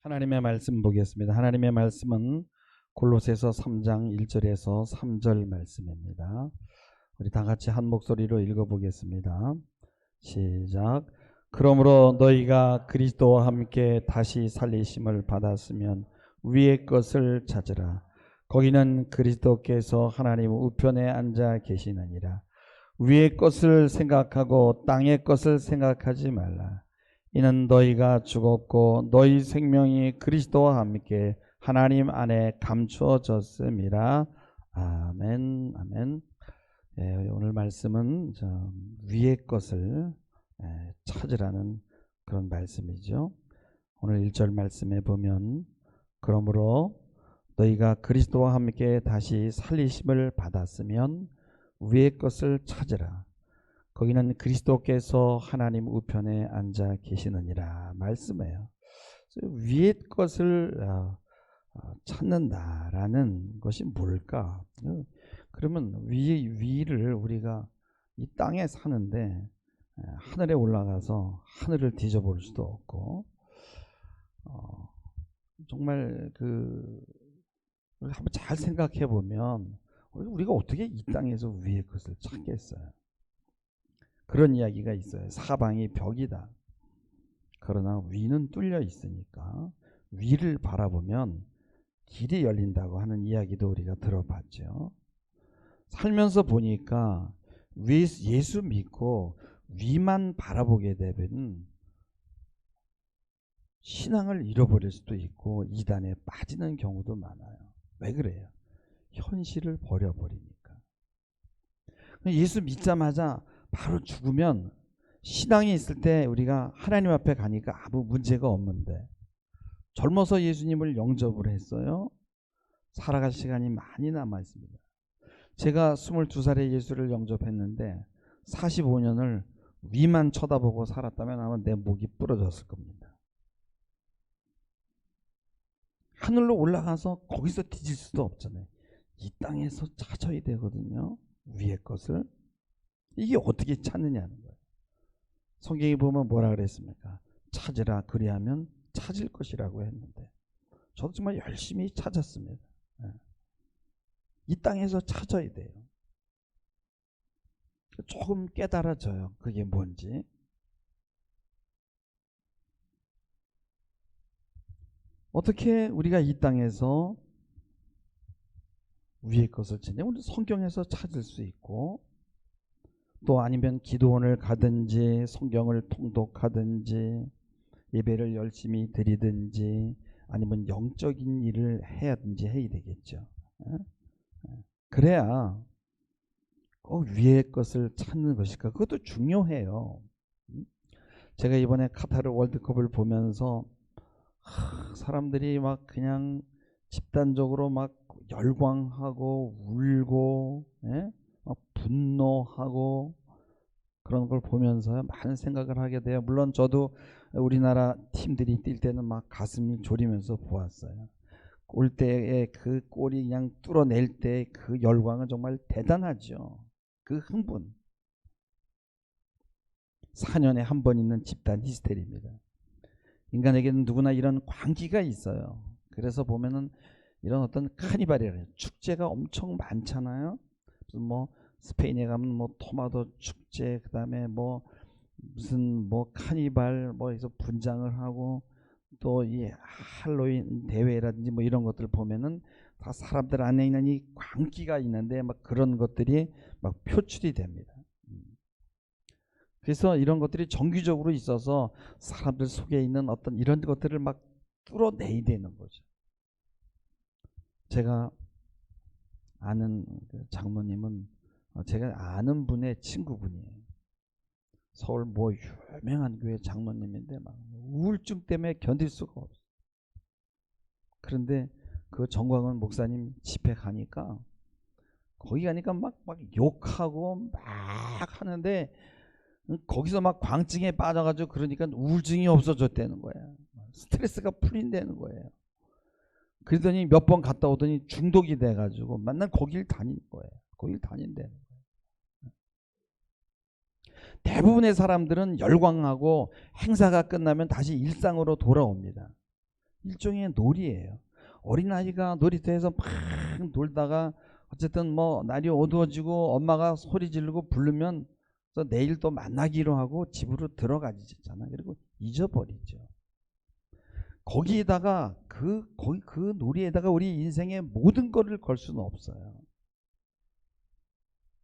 하나님의 말씀 보겠습니다. 하나님의 말씀은 골로새서 3장 1절에서 3절 말씀입니다. 우리 다 같이 한 목소리로 읽어보겠습니다. 시작. 그러므로 너희가 그리스도와 함께 다시 살리심을 받았으면 위의 것을 찾으라. 거기는 그리스도께서 하나님 우편에 앉아 계시느니라. 위의 것을 생각하고 땅의 것을 생각하지 말라. 이는 너희가 죽었고 너희 생명이 그리스도와 함께 하나님 안에 감추어졌음이라. 아멘. 아멘. 오늘 말씀은 위의 것을 찾으라는 그런 말씀이죠. 오늘 1절 말씀에 보면 그러므로 너희가 그리스도와 함께 다시 살리심을 받았으면 위의 것을 찾으라. 거기는 그리스도께서 하나님 우편에 앉아 계시느니라 말씀이에요. 위의 것을 찾는다라는 것이 뭘까? 그러면 위를 우리가 이 땅에 사는데 하늘에 올라가서 하늘을 뒤져볼 수도 없고, 정말 한번 잘 생각해 보면 우리가 어떻게 이 땅에서 위의 것을 찾겠어요? 그런 이야기가 있어요. 사방이 벽이다. 그러나 위는 뚫려 있으니까 위를 바라보면 길이 열린다고 하는 이야기도 우리가 들어봤죠. 살면서 보니까 예수 믿고 위만 바라보게 되면 신앙을 잃어버릴 수도 있고 이단에 빠지는 경우도 많아요. 왜 그래요? 현실을 버려버리니까. 예수 믿자마자 바로 죽으면 신앙이 있을 때 우리가 하나님 앞에 가니까 아무 문제가 없는데, 젊어서 예수님을 영접을 했어요. 살아갈 시간이 많이 남아 있습니다. 제가 22살에 예수를 영접했는데 45년을 위만 쳐다보고 살았다면 아마 내 목이 부러졌을 겁니다. 하늘로 올라가서 거기서 뒤질 수도 없잖아요. 이 땅에서 찾아야 되거든요. 위의 것을. 이게 어떻게 찾느냐는 거예요. 성경에 보면 뭐라 그랬습니까? 찾으라 그리하면 찾을 것이라고 했는데, 저도 정말 열심히 찾았습니다. 이 땅에서 찾아야 돼요. 조금 깨달아져요. 그게 뭔지. 어떻게 우리가 이 땅에서 위의 것을 찾냐? 우리 성경에서 찾을 수 있고, 또 아니면 기도원을 가든지 성경을 통독하든지 예배를 열심히 드리든지 아니면 영적인 일을 해야 되겠죠. 그래야 꼭 위의 것을 찾는 것일까? 그것도 중요해요. 제가 이번에 카타르 월드컵을 보면서 사람들이 막 그냥 집단적으로 막 열광하고 울고 막 분노하고 그런 걸 보면서 많은 생각을 하게 돼요. 물론 저도 우리나라 팀들이 뛸 때는 막 가슴이 졸이면서 보았어요. 골대에 그 골이 그냥 뚫어낼 때 그 열광은 정말 대단하죠. 그 흥분. 4년에 한 번 있는 집단 히스테리입니다. 인간에게는 누구나 이런 광기가 있어요. 그래서 보면은 이런 어떤 카니발이라는 축제가 엄청 많잖아요. 뭐 스페인에 가면 뭐 토마토 축제, 그다음에 뭐 무슨 뭐 카니발 뭐에서 분장을 하고, 또 이 할로윈 대회라든지 뭐 이런 것들 보면은 다 사람들 안에 있는 이 광기가 있는데 막 그런 것들이 막 표출이 됩니다. 그래서 이런 것들이 정기적으로 있어서 사람들 속에 있는 어떤 이런 것들을 막 뚫어내야 되는 거죠. 제가 아는 장로님은 제가 아는 분의 친구분이에요. 서울 뭐 유명한 교회 장로님인데 막 우울증 때문에 견딜 수가 없어요. 그런데 그 정광훈 목사님 집회 가니까 거기 가니까 막 욕하고 막 하는데, 거기서 막 광증에 빠져가지고 그러니까 우울증이 없어졌다는 거예요. 스트레스가 풀린다는 거예요. 그러더니 몇 번 갔다 오더니 중독이 돼가지고 맨날 거길 다닌 거예요. 거길 다닌다는 거예요. 대부분의 사람들은 열광하고 행사가 끝나면 다시 일상으로 돌아옵니다. 일종의 놀이예요. 어린아이가 놀이터에서 막 놀다가 어쨌든 뭐 날이 어두워지고 엄마가 소리 지르고 부르면 내일 또 만나기로 하고 집으로 들어가지잖아. 그리고 잊어버리죠. 거기에다가 그 놀이에다가 우리 인생의 모든 거를 걸 수는 없어요.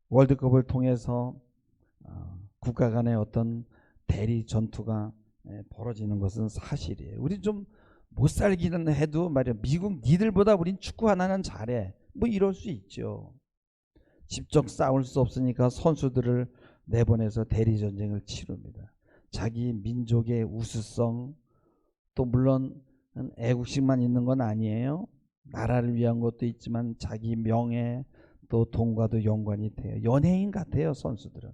월드컵을 통해서 국가 간의 어떤 대리 전투가 벌어지는 것은 사실이에요. 우리 좀 못 살기는 해도 말이야, 미국 니들보다 우린 축구 하나는 잘해, 뭐 이럴 수 있죠. 직접 싸울 수 없으니까 선수들을 내보내서 대리 전쟁을 치릅니다. 자기 민족의 우수성, 또 물론 애국심만 있는 건 아니에요. 나라를 위한 것도 있지만 자기 명예 또 돈과도 연관이 돼요. 연예인 같아요, 선수들은.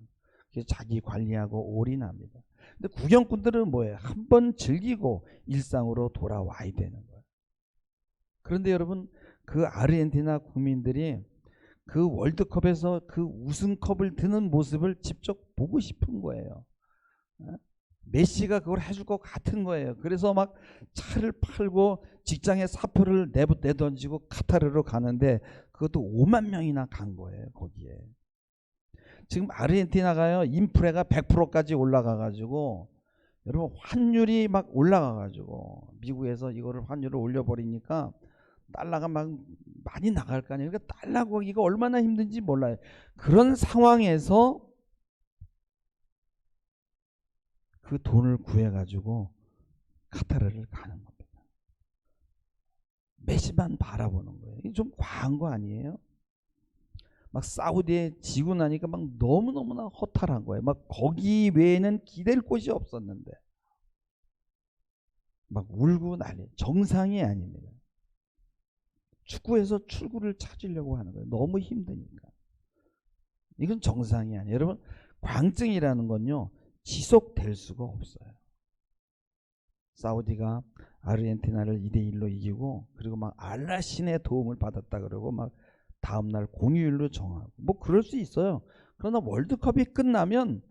그래서 자기 관리하고 올인합니다. 근데 구경꾼들은 뭐예요? 한번 즐기고 일상으로 돌아와야 되는 거예요. 그런데 여러분, 그 아르헨티나 국민들이 그 월드컵에서 그 우승컵을 드는 모습을 직접 보고 싶은 거예요. 메시가 그걸 해줄 것 같은 거예요. 그래서 막 차를 팔고 직장에 사표를 내던지고 카타르로 가는데 그것도 5만 명이나 간 거예요, 거기에. 지금 아르헨티나가요, 인플레가 100%까지 올라가가지고, 여러분 환율이 막 올라가가지고 미국에서 이거를 환율을 올려버리니까 달러가 막 많이 나갈 거 아니에요. 그러니까 달러 구하기가 얼마나 힘든지 몰라요. 그런 상황에서 그 돈을 구해가지고 카타르를 가는 겁니다. 메시만 바라보는 거예요. 이게 좀 과한 거 아니에요? 막 사우디에 지고 나니까 막 너무너무나 허탈한 거예요. 막 거기 외에는 기댈 곳이 없었는데 막 울고 난리. 정상이 아닙니다. 축구에서 출구를 찾으려고 하는 거예요. 너무 힘드니까. 이건 정상이 아니에요. 여러분, 광증이라는 건요, 지속될 수가 없어요. 사우디가 아르헨티나를 2대1로 이기고, 그리고 막 알라신의 도움을 받았다 그러고 막 다음날 공휴일로 정하고, 뭐 그럴 수 있어요. 그러나 월드컵이 끝나면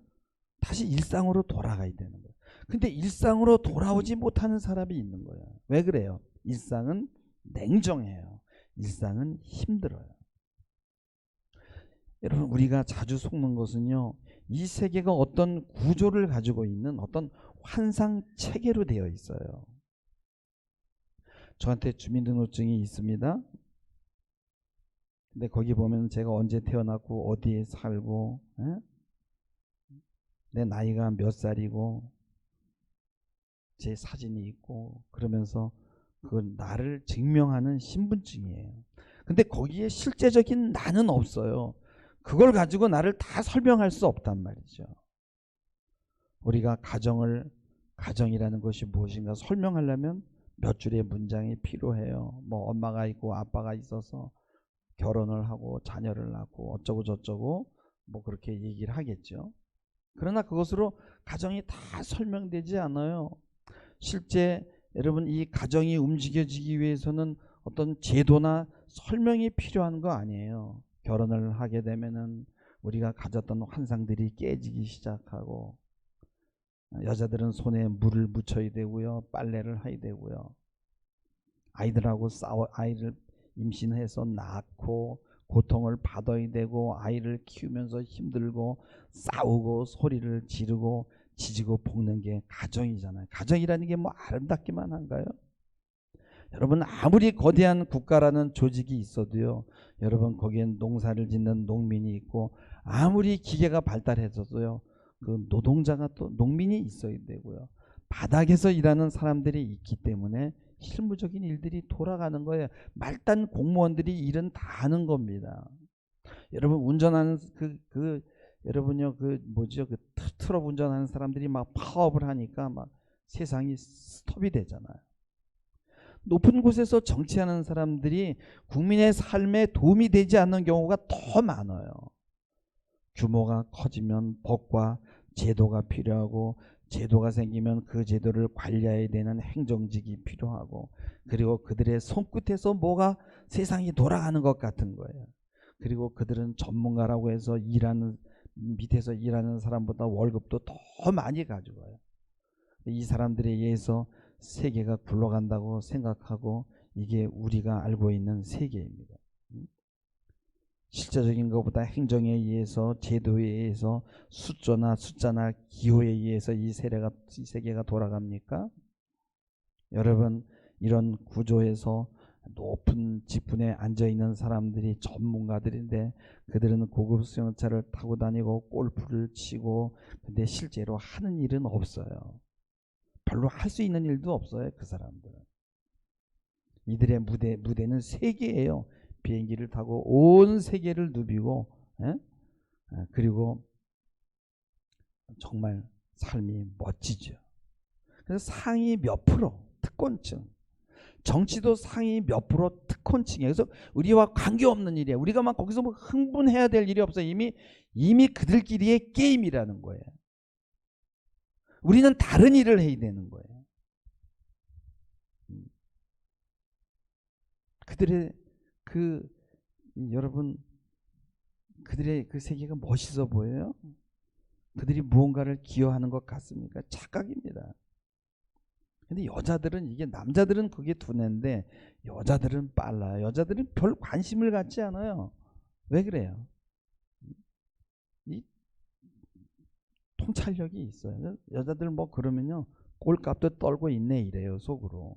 다시 일상으로 돌아가야 되는 거예요. 근데 일상으로 돌아오지 못하는 사람이 있는 거예요. 왜 그래요? 일상은 냉정해요. 일상은 힘들어요. 여러분, 우리가 자주 속는 것은요, 이 세계가 어떤 구조를 가지고 있는 어떤 환상 체계로 되어 있어요. 저한테 주민등록증이 있습니다. 근데 거기 보면 제가 언제 태어났고 어디에 살고, 내 나이가 몇 살이고 제 사진이 있고, 그러면서 그건 나를 증명하는 신분증이에요. 근데 거기에 실제적인 나는 없어요. 그걸 가지고 나를 다 설명할 수 없단 말이죠. 우리가 가정이라는 것이 무엇인가 설명하려면 몇 줄의 문장이 필요해요. 뭐 엄마가 있고 아빠가 있어서 결혼을 하고 자녀를 낳고 어쩌고 저쩌고 뭐 그렇게 얘기를 하겠죠. 그러나 그것으로 가정이 다 설명되지 않아요. 실제 여러분, 이 가정이 움직여지기 위해서는 어떤 제도나 설명이 필요한 거 아니에요. 결혼을 하게 되면은 우리가 가졌던 환상들이 깨지기 시작하고, 여자들은 손에 물을 묻혀야 되고요, 빨래를 해야 되고요, 아이들하고 아이를 임신해서 낳고 고통을 받아야 되고, 아이를 키우면서 힘들고 싸우고 소리를 지르고 지지고 볶는 게 가정이잖아요. 가정이라는 게 뭐 아름답기만 한가요? 여러분, 아무리 거대한 국가라는 조직이 있어도요, 여러분 거기엔 농사를 짓는 농민이 있고, 아무리 기계가 발달해서도요, 그 노동자가 또 농민이 있어야 되고요, 바닥에서 일하는 사람들이 있기 때문에 실무적인 일들이 돌아가는 거예요. 말단 공무원들이 일은 다 하는 겁니다. 여러분, 운전하는 여러분요, 그 뭐죠, 그 트럭 운전하는 사람들이 막 파업을 하니까 막 세상이 스톱이 되잖아요. 높은 곳에서 정치하는 사람들이 국민의 삶에 도움이 되지 않는 경우가 더 많아요. 규모가 커지면 법과 제도가 필요하고, 제도가 생기면 그 제도를 관리해야 되는 행정직이 필요하고, 그리고 그들의 손끝에서 뭐가 세상이 돌아가는 것 같은 거예요. 그리고 그들은 전문가라고 해서 밑에서 일하는 사람보다 월급도 더 많이 가져가요. 이 사람들에 의해서 세계가 굴러간다고 생각하고 이게 우리가 알고 있는 세계입니다. 실제적인 것보다 행정에 의해서, 제도에 의해서, 숫자나 기호에 의해서 이 세계가 돌아갑니까? 여러분, 이런 구조에서 높은 직분에 앉아있는 사람들이 전문가들인데 그들은 고급 수영차를 타고 다니고 골프를 치고, 근데 실제로 하는 일은 없어요. 별로 할 수 있는 일도 없어요. 그 사람들은. 이들의 무대는 세계예요. 비행기를 타고 온 세계를 누비고, 그리고 정말 삶이 멋지죠. 그래서 상위 몇 프로 특권층, 정치도 상위 몇 프로 특권층이에요. 그래서 우리와 관계없는 일이에요. 우리가 막 거기서 뭐 흥분해야 될 일이 없어요. 이미 그들끼리의 게임이라는 거예요. 우리는 다른 일을 해야 되는 거예요. 그들의 여러분, 그들의 그 세계가 멋있어 보여요? 그들이 무언가를 기여하는 것 같습니까? 착각입니다. 근데 여자들은, 이게 남자들은 그게 두뇌인데 여자들은 빨라요. 여자들은 별 관심을 갖지 않아요. 왜 그래요? 이 통찰력이 있어요. 여자들 뭐 그러면요, 꼴값도 떨고 있네 이래요, 속으로.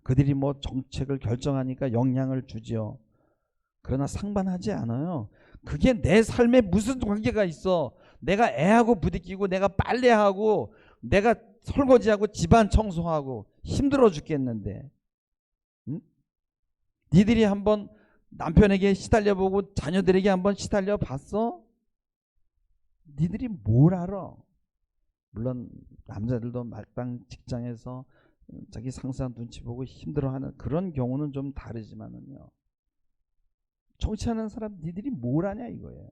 그들이 뭐 정책을 결정하니까 영향을 주죠. 그러나 상관하지 않아요. 그게 내 삶에 무슨 관계가 있어. 내가 애하고 부딪히고, 내가 빨래하고, 내가 설거지하고, 집안 청소하고 힘들어 죽겠는데, 응? 니들이 한번 남편에게 시달려보고 자녀들에게 한번 시달려 봤어? 니들이 뭘 알아? 물론 남자들도 막상 직장에서 자기 상사 눈치 보고 힘들어하는 그런 경우는 좀 다르지만은요, 정치하는 사람 니들이 뭘 아냐 이거예요.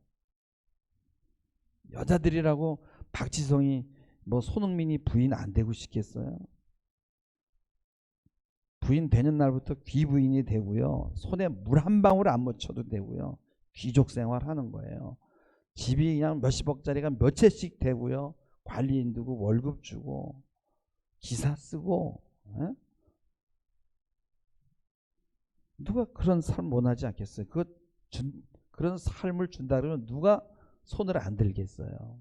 여자들이라고 박지성이 뭐 손흥민이 부인 안 되고 싶겠어요? 부인 되는 날부터 귀부인이 되고요, 손에 물 한 방울 안 묻혀도 되고요, 귀족 생활하는 거예요. 집이 그냥 몇십억짜리가 몇 채씩 되고요, 관리인 두고 월급 주고 기사 쓰고, 누가 그런 삶 원하지 않겠어요? 그런 삶을 준다 그러면 누가 손을 안 들겠어요?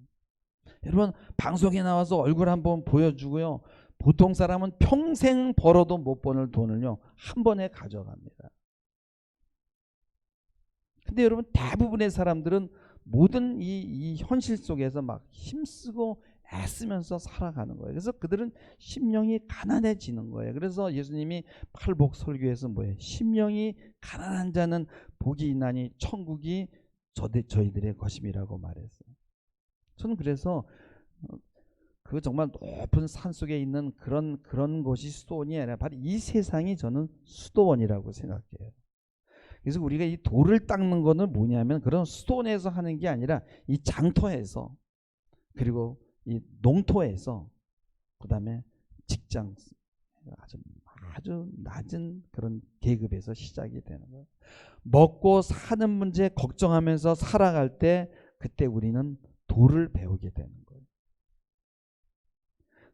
여러분, 방송에 나와서 얼굴 한번 보여주고요, 보통 사람은 평생 벌어도 못 버는 돈을요 한 번에 가져갑니다. 근데 여러분, 대부분의 사람들은 모든 이 현실 속에서 막 힘쓰고 애쓰면서 살아가는 거예요. 그래서 그들은 심령이 가난해지는 거예요. 그래서 예수님이 팔복 설교에서 뭐예요? 심령이 가난한 자는 복이 있나니 천국이 저희들의 것임이라고 말했어요. 저는 그래서 그 정말 높은 산 속에 있는 그런 곳이 수도원이 아니라 바로 이 세상이 저는 수도원이라고 생각해요. 그래서 우리가 이 돌을 닦는 거는 뭐냐면 그런 수도원에서 하는 게 아니라 이 장터에서, 그리고 이 농토에서, 그 다음에 직장, 아주 낮은 그런 계급에서 시작이 되는 거예요. 먹고 사는 문제 걱정하면서 살아갈 때 그때 우리는 도를 배우게 되는 거예요.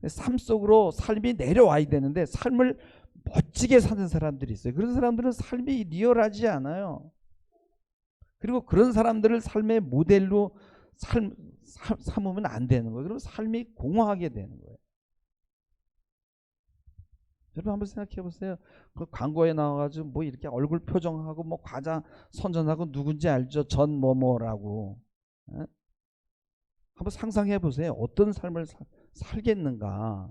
삶 속으로 삶이 내려와야 되는데 삶을 멋지게 사는 사람들이 있어요. 그런 사람들은 삶이 리얼하지 않아요. 그리고 그런 사람들을 삶의 모델로 삼으면 안 되는 거예요. 그럼 삶이 공허하게 되는 거예요. 여러분 한번 생각해 보세요. 그 광고에 나와가지고 뭐 이렇게 얼굴 표정하고 뭐 과자 선전하고 누군지 알죠? 전 뭐뭐라고. 한번 상상해 보세요. 어떤 삶을 살겠는가.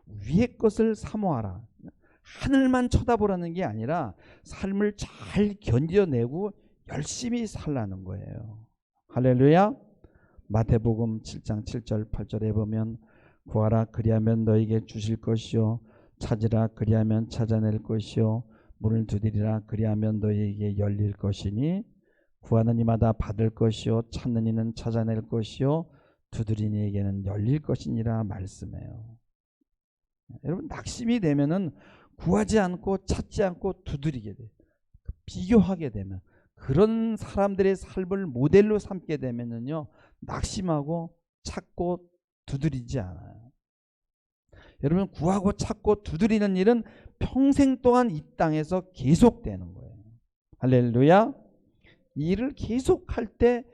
위의 것을 사모하라. 하늘만 쳐다보라는 게 아니라 삶을 잘 견뎌내고 열심히 살라는 거예요. 할렐루야. 마태복음 7장 7절 8절에 보면 구하라 그리하면 너에게 주실 것이요 찾으라 그리하면 찾아낼 것이요 문을 두드리라 그리하면 너에게 열릴 것이니 구하는 이마다 받을 것이요 찾는 이는 찾아낼 것이요 두드리는 이에게는 열릴 것이니라 말씀해요. 여러분, 낙심이 되면은 구하지 않고 찾지 않고 두드리게 돼요. 비교하게 되면 그런 사람들의 삶을 모델로 삼게 되면은요, 낙심하고 찾고 두드리지 않아요. 여러분, 구하고 찾고 두드리는 일은 평생 동안 이 땅에서 계속되는 거예요. 할렐루야. 이 일을 계속할 때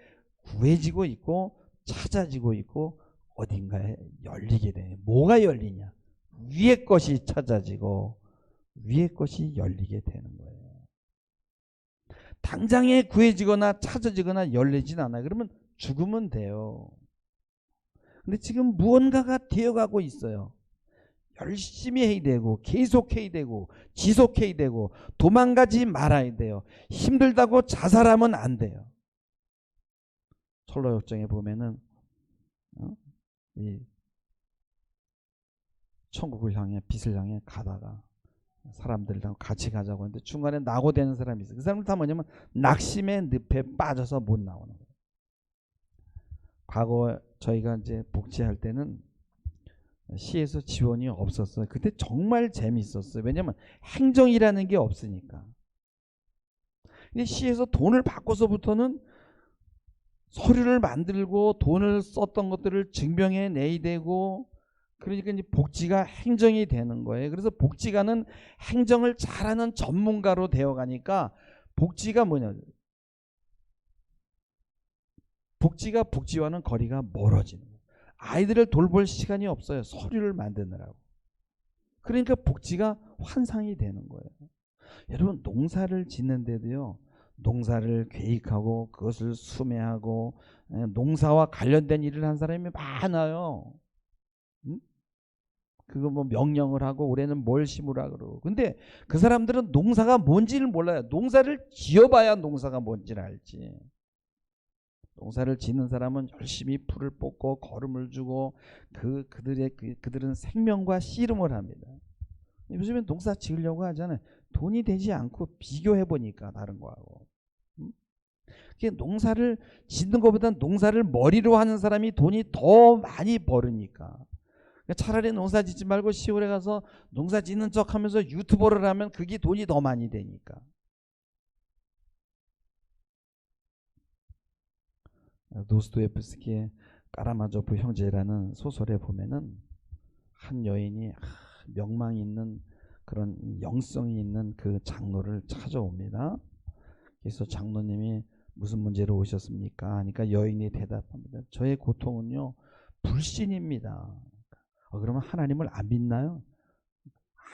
구해지고 있고 찾아지고 있고 어딘가에 열리게 돼요. 뭐가 열리냐? 위의 것이 찾아지고 위의 것이 열리게 되는 거예요. 당장에 구해지거나 찾아지거나 열리진 않아요. 그러면 죽으면 돼요. 근데 지금 무언가가 되어가고 있어요. 열심히 해야 되고 계속해야 되고 지속해야 되고 도망가지 말아야 돼요. 힘들다고 자살하면 안 돼요. 철로역정에 보면은 이 천국을 향해 빛을 향해 가다가 사람들이랑 같이 가자고 하는데 중간에 낙오되는 사람이 있어요. 그 사람들 다 뭐냐면 낙심의 늪에 빠져서 못 나오는 거예요. 과거 저희가 이제 복지할 때는 시에서 지원이 없었어요. 그때 정말 재밌었어요. 왜냐면 행정이라는 게 없으니까. 근데 시에서 돈을 받고서부터는 서류를 만들고 돈을 썼던 것들을 증명해 내야 되고, 그러니까 이제 복지가 행정이 되는 거예요. 그래서 복지가는 행정을 잘하는 전문가로 되어가니까 복지가 뭐냐? 복지가 복지와는 거리가 멀어지는 거예요. 아이들을 돌볼 시간이 없어요. 서류를 만드느라고. 그러니까 복지가 환상이 되는 거예요. 여러분, 농사를 짓는데도요, 농사를 계획하고 그것을 수매하고 농사와 관련된 일을 한 사람이 많아요. 그거 뭐 명령을 하고 올해는 뭘 심으라 그러고. 근데 그 사람들은 농사가 뭔지를 몰라요. 농사를 지어봐야 농사가 뭔지를 알지. 농사를 짓는 사람은 열심히 풀을 뽑고 거름을 주고 그들은 생명과 씨름을 합니다. 요즘에 농사 지으려고 하잖아요. 돈이 되지 않고 비교해 보니까 다른 거하고. 농사를 짓는 것보다 농사를 머리로 하는 사람이 돈이 더 많이 벌으니까. 차라리 농사 짓지 말고 시골에 가서 농사 짓는 척 하면서 유튜버를 하면 그게 돈이 더 많이 되니까. 도스토옙스키의 까라마조프 형제라는 소설에 보면은 한 여인이 명망 있는 그런 영성이 있는 그 장로를 찾아옵니다. 그래서 장로님이 무슨 문제로 오셨습니까? 하니까 여인이 대답합니다. 저의 고통은요, 불신입니다. 그러면 하나님을 안 믿나요?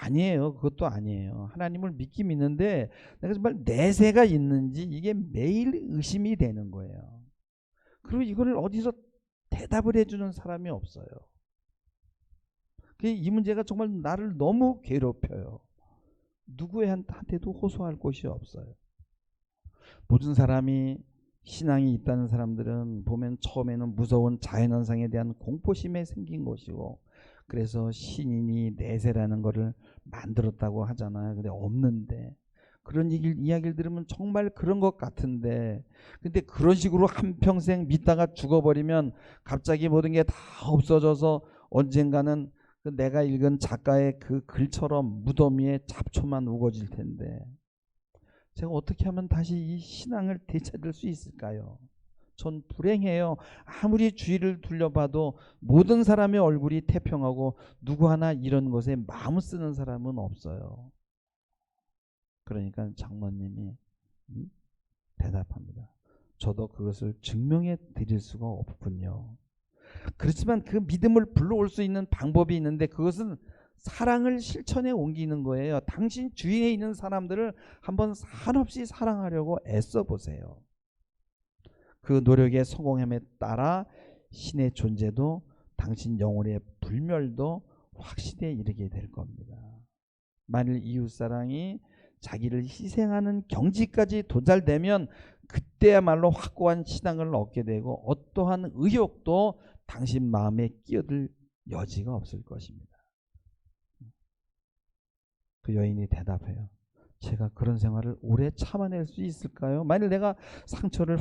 아니에요. 그것도 아니에요. 하나님을 믿긴 믿는데 내가 정말 내세가 있는지 이게 매일 의심이 되는 거예요. 그리고 이거를 어디서 대답을 해주는 사람이 없어요. 이 문제가 정말 나를 너무 괴롭혀요. 누구한테도 호소할 곳이 없어요. 모든 사람이 신앙이 있다는 사람들은 보면 처음에는 무서운 자연현상에 대한 공포심에 생긴 것이고, 그래서 신인이 내세라는 것을 만들었다고 하잖아요. 근데 없는데, 그런 이야기를 들으면 정말 그런 것 같은데, 근데 그런 식으로 한평생 믿다가 죽어버리면 갑자기 모든 게 다 없어져서 언젠가는 내가 읽은 작가의 그 글처럼 무덤 위에 잡초만 우거질 텐데, 제가 어떻게 하면 다시 이 신앙을 되찾을 수 있을까요? 전 불행해요. 아무리 주위를 둘러봐도 모든 사람의 얼굴이 태평하고 누구 하나 이런 것에 마음 쓰는 사람은 없어요. 그러니까 장로님이 대답합니다. 저도 그것을 증명해 드릴 수가 없군요. 그렇지만 그 믿음을 불러올 수 있는 방법이 있는데, 그것은 사랑을 실천에 옮기는 거예요. 당신 주위에 있는 사람들을 한번 한없이 사랑하려고 애써 보세요. 그 노력의 성공함에 따라 신의 존재도 당신 영혼의 불멸도 확실에 이르게 될 겁니다. 만일 이웃사랑이 자기를 희생하는 경지까지 도달되면 그때야말로 확고한 신앙을 얻게 되고 어떠한 의욕도 당신 마음에 끼어들 여지가 없을 것입니다. 그 여인이 대답해요. 제가 그런 생활을 오래 참아낼 수 있을까요? 만일 내가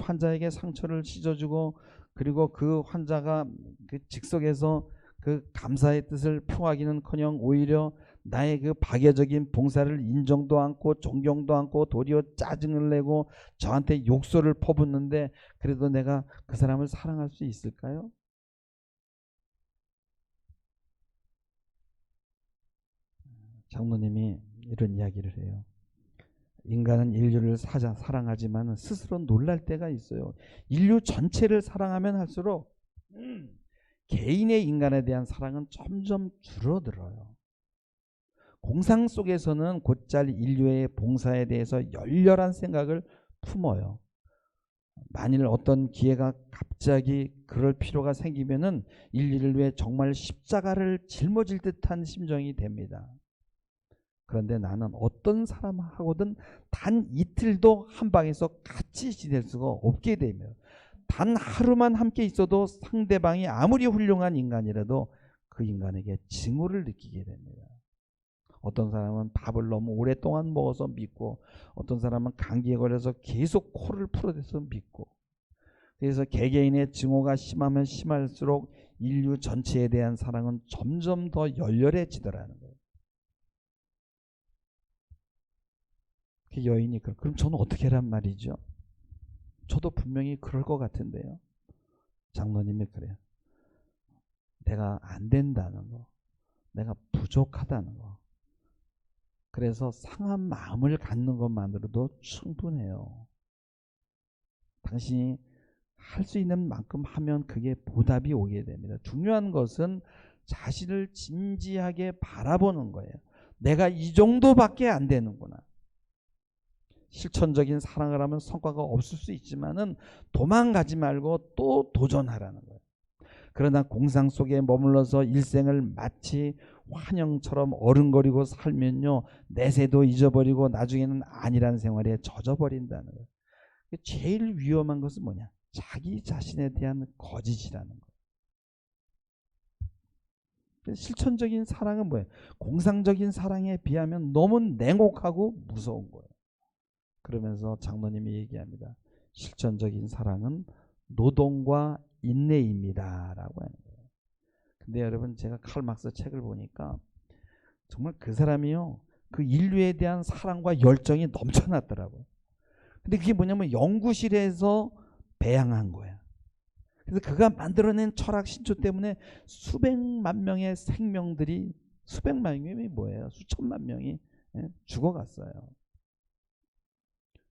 환자에게 상처를 씻어주고, 그리고 그 환자가 그 즉석에서 그 감사의 뜻을 표하기는커녕 오히려 나의 그 박애적인 봉사를 인정도 않고 존경도 않고 도리어 짜증을 내고 저한테 욕설을 퍼붓는데 그래도 내가 그 사람을 사랑할 수 있을까요? 장로님이 이런 이야기를 해요. 인간은 인류를 사랑하지만 스스로 놀랄 때가 있어요. 인류 전체를 사랑하면 할수록 개인의 인간에 대한 사랑은 점점 줄어들어요. 공상 속에서는 곧잘 인류의 봉사에 대해서 열렬한 생각을 품어요. 만일 어떤 기회가 갑자기 그럴 필요가 생기면은 인류를 위해 정말 십자가를 짊어질 듯한 심정이 됩니다. 그런데 나는 어떤 사람하고든 단 이틀도 한 방에서 같이 지낼 수가 없게 되며 단 하루만 함께 있어도 상대방이 아무리 훌륭한 인간이라도 그 인간에게 징후를 느끼게 됩니다. 어떤 사람은 밥을 너무 오랫동안 먹어서 믿고 어떤 사람은 감기에 걸려서 계속 코를 풀어대서 믿고 그래서 개개인의 증오가 심하면 심할수록 인류 전체에 대한 사랑은 점점 더 열렬해지더라는 거예요. 그 여인이 그럼 저는 어떻게 하란 말이죠? 저도 분명히 그럴 것 같은데요. 장로님이 그래요. 내가 안 된다는 거, 내가 부족하다는 거. 그래서 상한 마음을 갖는 것만으로도 충분해요. 당신이 할 수 있는 만큼 하면 그게 보답이 오게 됩니다. 중요한 것은 자신을 진지하게 바라보는 거예요. 내가 이 정도밖에 안 되는구나. 실천적인 사랑을 하면 성과가 없을 수 있지만은 도망가지 말고 또 도전하라는 거예요. 그러나 공상 속에 머물러서 일생을 마치 환영처럼 어른거리고 살면요, 내세도 잊어버리고 나중에는 아니란 생활에 젖어버린다는 거예요. 제일 위험한 것은 뭐냐? 자기 자신에 대한 거짓이라는 거예요. 실천적인 사랑은 뭐예요? 공상적인 사랑에 비하면 너무 냉혹하고 무서운 거예요. 그러면서 장로님이 얘기합니다. 실천적인 사랑은 노동과 인내입니다 라고 하는 거예요. 근데 여러분, 제가 칼 막스 책을 보니까 정말 그 사람이요, 그 인류에 대한 사랑과 열정이 넘쳐났더라고요. 근데 그게 뭐냐면 연구실에서 배양한 거야. 그래서 그가 만들어낸 철학 신조 때문에 수백만 명의 생명들이, 수백만 명이 뭐예요? 수천만 명이 죽어갔어요.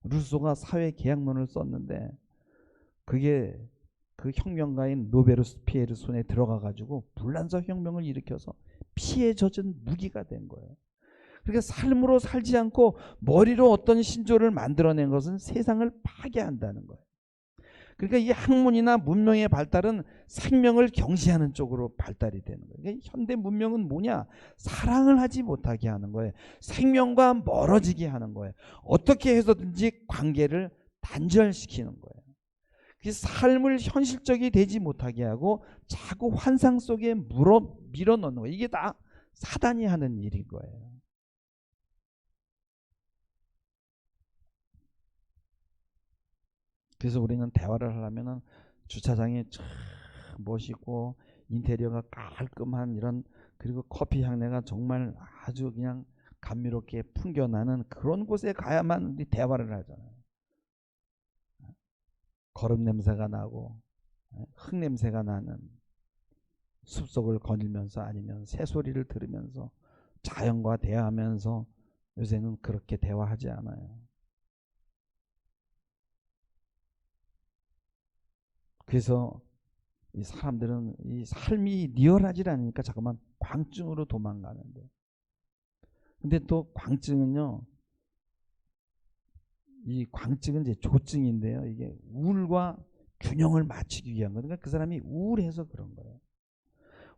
루소가 사회계약론을 썼는데 그게 그 혁명가인 노베르스피에르 손에 들어가가지고 불란서 혁명을 일으켜서 피에 젖은 무기가 된 거예요. 그러니까 삶으로 살지 않고 머리로 어떤 신조를 만들어낸 것은 세상을 파괴한다는 거예요. 그러니까 이 학문이나 문명의 발달은 생명을 경시하는 쪽으로 발달이 되는 거예요. 그러니까 현대 문명은 뭐냐? 사랑을 하지 못하게 하는 거예요. 생명과 멀어지게 하는 거예요. 어떻게 해서든지 관계를 단절시키는 거예요. 그래서 삶을 현실적이 되지 못하게 하고 자꾸 환상 속에 밀어넣는 거예요. 이게 다 사단이 하는 일인 거예요. 그래서 우리는 대화를 하려면 주차장이 참 멋있고 인테리어가 깔끔한 이런, 그리고 커피 향내가 정말 아주 그냥 감미롭게 풍겨나는 그런 곳에 가야만 우리 대화를 하잖아요. 거름 냄새가 나고 흙 냄새가 나는 숲속을 거닐면서 아니면 새소리를 들으면서 자연과 대화하면서 요새는 그렇게 대화하지 않아요. 그래서 이 사람들은 이 삶이 리얼하지 않으니까 자꾸만 광증으로 도망가는데, 근데 또 광증은요, 이 광증은 이제 조증인데요, 이게 우울과 균형을 맞추기 위한 거니까 그 사람이 우울해서 그런 거예요.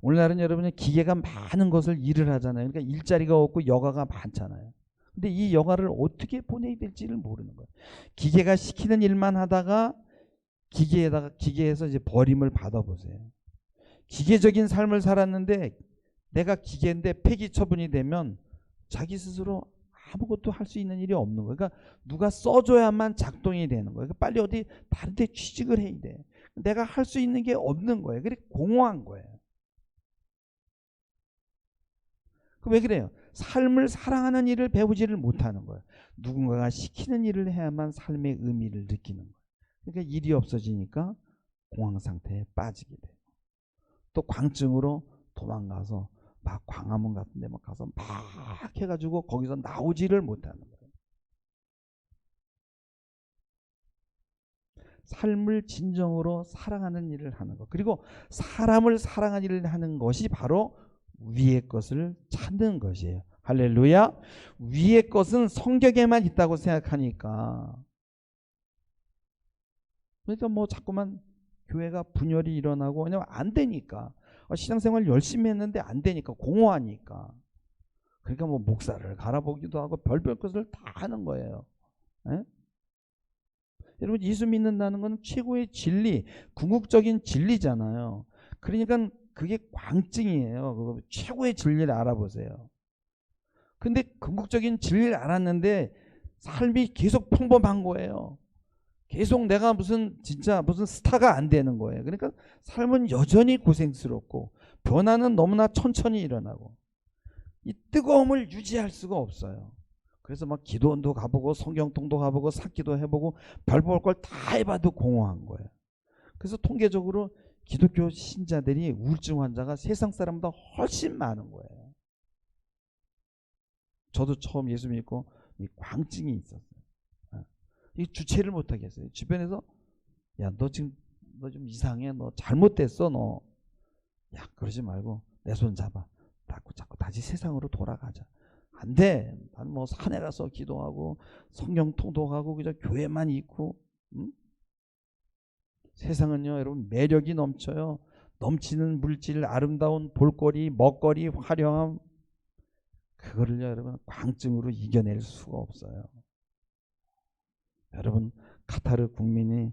오늘날은 여러분이 기계가 많은 것을 일을 하잖아요. 그러니까 일자리가 없고 여가가 많잖아요. 근데 이 여가를 어떻게 보내야 될지를 모르는 거예요. 기계가 시키는 일만 하다가 기계에서 이제 버림을 받아보세요. 기계적인 삶을 살았는데 내가 기계인데 폐기 처분이 되면 자기 스스로 아무것도 할 수 있는 일이 없는 거예요. 그러니까 누가 써줘야만 작동이 되는 거예요. 그러니까 빨리 어디 다른 데 취직을 해야 돼. 내가 할 수 있는 게 없는 거예요. 그래 공허한 거예요. 왜 그래요? 삶을 사랑하는 일을 배우지를 못하는 거예요. 누군가가 시키는 일을 해야만 삶의 의미를 느끼는 거예요. 그러니까 일이 없어지니까 공황 상태에 빠지게 돼요. 또 광증으로 도망가서 막 광화문 같은 데 막 가서 막 해가지고 거기서 나오지를 못하는 거예요. 삶을 진정으로 사랑하는 일을 하는 것, 그리고 사람을 사랑하는 일을 하는 것이 바로 위의 것을 찾는 것이에요. 할렐루야. 위의 것은 성경에만 있다고 생각하니까, 그러니까 뭐 자꾸만 교회가 분열이 일어나고, 왜냐면 안 되니까, 신앙생활 열심히 했는데 안 되니까, 공허하니까. 그러니까 뭐 목사를 갈아보기도 하고 별별 것을 다 하는 거예요. 에? 여러분, 예수 믿는다는 건 최고의 진리, 궁극적인 진리잖아요. 그러니까 그게 광증이에요. 최고의 진리를 알아보세요. 근데 궁극적인 진리를 알았는데 삶이 계속 평범한 거예요. 계속 내가 진짜 무슨 스타가 안 되는 거예요. 그러니까 삶은 여전히 고생스럽고 변화는 너무나 천천히 일어나고 이 뜨거움을 유지할 수가 없어요. 그래서 막 기도원도 가보고 성경통도 가보고 사기도 해보고 별 볼 걸 다 해봐도 공허한 거예요. 그래서 통계적으로 기독교 신자들이 우울증 환자가 세상 사람보다 훨씬 많은 거예요. 저도 처음 예수 믿고 이 광증이 있었어요. 이 주체를 못 하겠어요. 주변에서 야, 너 좀 이상해. 너 잘못됐어. 너. 야, 그러지 말고 내 손 잡아. 자꾸 다시 세상으로 돌아가자. 안 돼. 난 뭐 산에 가서 기도하고 성경 통독하고 그저 교회만 있고. 응? 세상은요, 여러분, 매력이 넘쳐요. 넘치는 물질, 아름다운 볼거리, 먹거리, 화려함, 그거를요, 여러분, 광증으로 이겨낼 수가 없어요. 여러분, 카타르 국민이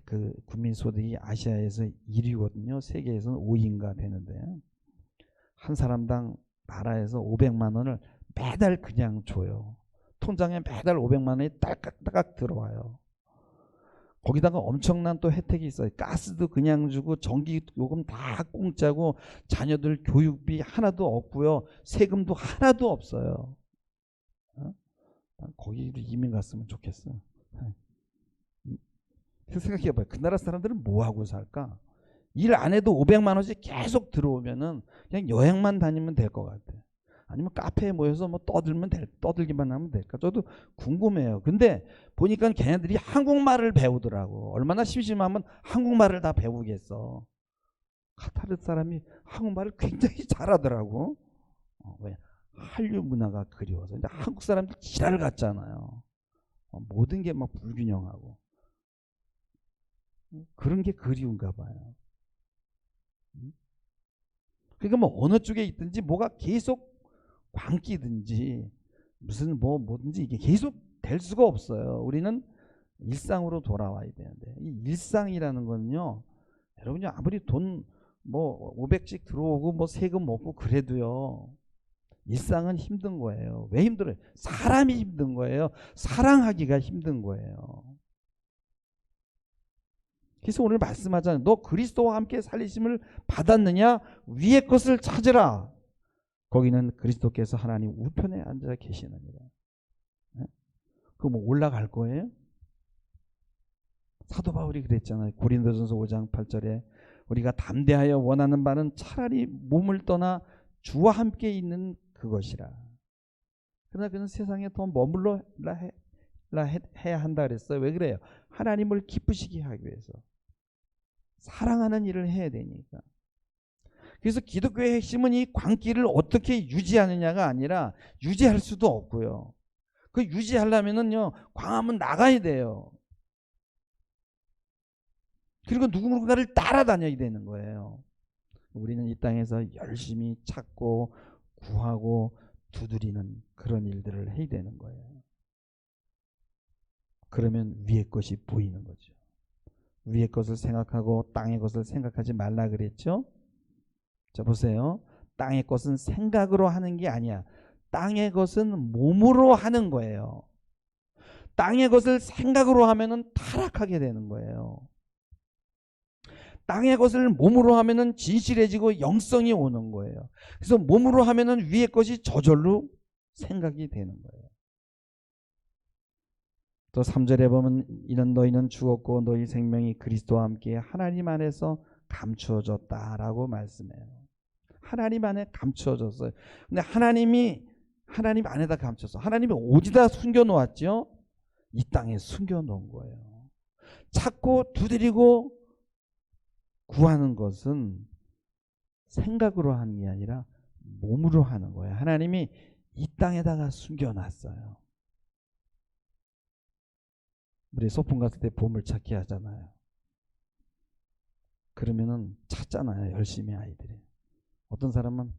그 국민 소득이 아시아에서 1위거든요. 세계에서는 5위인가 되는데, 한 사람당 나라에서 500만 원을 매달 그냥 줘요. 통장에 매달 500만 원이 딸깍딸깍 들어와요. 거기다가 엄청난 또 혜택이 있어요. 가스도 그냥 주고 전기 요금 다 공짜고 자녀들 교육비 하나도 없고요. 세금도 하나도 없어요. 거기로 이민 갔으면 좋겠어. 생각해봐요. 그 나라 사람들은 뭐하고 살까? 일 안 해도 500만 원씩 계속 들어오면은 그냥 여행만 다니면 될 것 같아. 아니면 카페에 모여서 뭐 떠들기만 하면 될까? 저도 궁금해요. 근데 보니까 걔네들이 한국말을 배우더라고. 얼마나 심심하면 한국말을 다 배우겠어. 카타르 사람이 한국말을 굉장히 잘하더라고. 왜? 한류 문화가 그리워서. 근데 한국 사람들 지랄 같잖아요. 모든 게 막 불균형하고. 그런 게 그리운가 봐요. 그러니까 뭐 어느 쪽에 있든지 뭐가 계속 광기든지 무슨 뭐든지 이게 계속 될 수가 없어요. 우리는 일상으로 돌아와야 되는데, 이 일상이라는 거는요, 여러분요, 아무리 돈 뭐 500씩 들어오고 뭐 세금 먹고 그래도요, 일상은 힘든 거예요. 왜 힘들어요? 사람이 힘든 거예요. 사랑하기가 힘든 거예요. 그래서 오늘 말씀하잖아요. 너 그리스도와 함께 살리심을 받았느냐? 위의 것을 찾으라. 거기는 그리스도께서 하나님 우편에 앉아 계시느니라. 그거 뭐 올라갈 거예요? 사도 바울이 그랬잖아요. 고린도전서 5장 8절에 우리가 담대하여 원하는 바는 차라리 몸을 떠나 주와 함께 있는 그것이라. 그러나 그는 세상에 더 머물러 해야 한다 그랬어요. 왜 그래요? 하나님을 기쁘시게 하기 위해서. 사랑하는 일을 해야 되니까. 그래서 기독교의 핵심은 이 광기를 어떻게 유지하느냐가 아니라, 유지할 수도 없고요. 그 유지하려면은요, 광화문 나가야 돼요. 그리고 누군가를 따라다녀야 되는 거예요. 우리는 이 땅에서 열심히 찾고 구하고 두드리는 그런 일들을 해야 되는 거예요. 그러면 위의 것이 보이는 거죠. 위의 것을 생각하고 땅의 것을 생각하지 말라 그랬죠. 자, 보세요. 땅의 것은 생각으로 하는 게 아니야. 땅의 것은 몸으로 하는 거예요. 땅의 것을 생각으로 하면은 타락하게 되는 거예요. 땅의 것을 몸으로 하면은 진실해지고 영성이 오는 거예요. 그래서 몸으로 하면은 위의 것이 저절로 생각이 되는 거예요. 또 3절에 보면 이는 너희는 죽었고 너희 생명이 그리스도와 함께 하나님 안에서 감추어졌다라고 말씀해요. 하나님 안에 감추어졌어요. 근데 하나님 안에다 감췄어. 하나님이 어디다 숨겨놓았죠? 이 땅에 숨겨놓은 거예요. 찾고 두드리고 구하는 것은 생각으로 하는 게 아니라 몸으로 하는 거예요. 하나님이 이 땅에다가 숨겨놨어요. 우리 소풍 갔을 때 보물찾기 하잖아요. 그러면은 찾잖아요. 열심히 아이들이. 어떤 사람은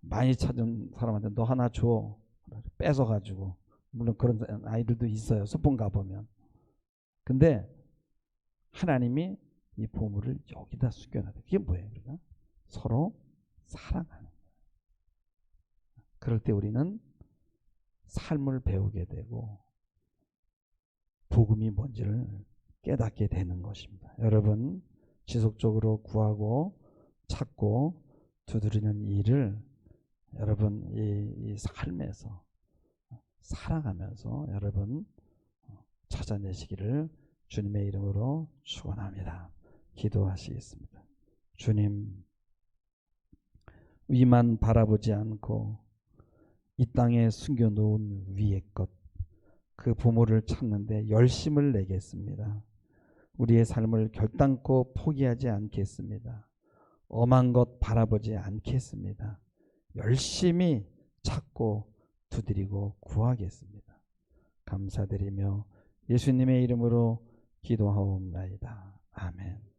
많이 찾은 사람한테 너 하나 줘. 뺏어가지고. 물론 그런 아이들도 있어요. 소풍 가보면. 근데 하나님이 이 보물을 여기다 숨겨놔요. 그게 뭐예요? 우리가 서로 사랑하는 거예요. 그럴 때 우리는 삶을 배우게 되고 복음이 뭔지를 깨닫게 되는 것입니다. 여러분 지속적으로 구하고 찾고 두드리는 일을 여러분 이 삶에서 살아가면서 여러분 찾아내시기를 주님의 이름으로 축원합니다. 기도하시겠습니다. 주님, 위만 바라보지 않고 이 땅에 숨겨놓은 위의 것, 그 보물을 찾는데 열심을 내겠습니다. 우리의 삶을 결단코 포기하지 않겠습니다. 엄한 것 바라보지 않겠습니다. 열심히 찾고 두드리고 구하겠습니다. 감사드리며 예수님의 이름으로 기도하옵나이다. 아멘.